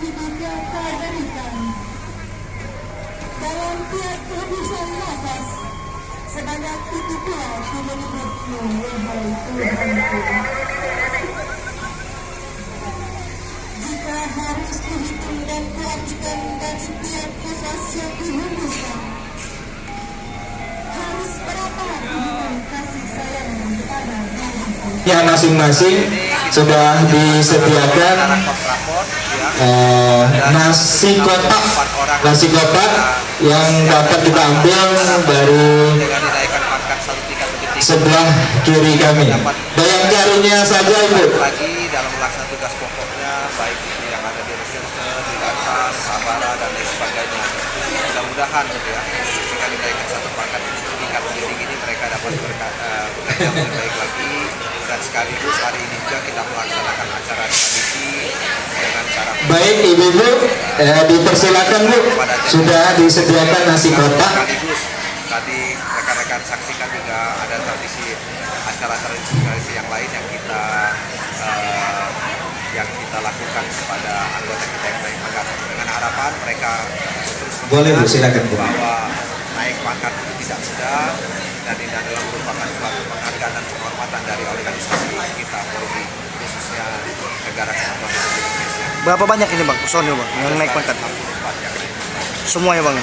hidup yang kau berikan. Dalam tiap kehabisan nafas, sebanyak itu pula ku menyebutmu, wahai Tuhanku. Jika harus kuhitung dan kuartikan dari tiap nafas yang kuhembuskan, harus berapa hubungan kasih sayang pada diriku. Ya, masing-masing sudah disediakan nasi kotak yang dapat kita ambil dari sebelah kiri kami. Bayang carinya saja Ibu. Lagi dalam melaksanakan tugas pokoknya, baik itu yang ada di reserse, di data, sabara dan lain sebagainya. Mudah-mudahan gitu ya, jika dinaikkan satu pangkat tingkat lebih tinggi ini mereka dapat bekerja lebih baik lagi, dan sekaligus hari ini juga kita melaksanakan acara tradisi dengan cara Baik Ibu-ibu, dipersilakan Bu, sudah disediakan nasi kotak. sekaligus tadi rekan-rekan saksikan juga ada tradisi acara tradisi yang lain yang kita lakukan kepada anggota kita yang naik pangkat dengan harapan mereka terus Boleh Bu, silakan Bu. bahwa naik pangkat itu tidak mudah dan ini adalah merupakan suatu penghargaan dan penghormatan dari organisasi kita Polri, khususnya negara kesatuan Republik Indonesia. Berapa banyak ini Bang personil Bang yang naik pangkat? 64 yang Semua ya Bang?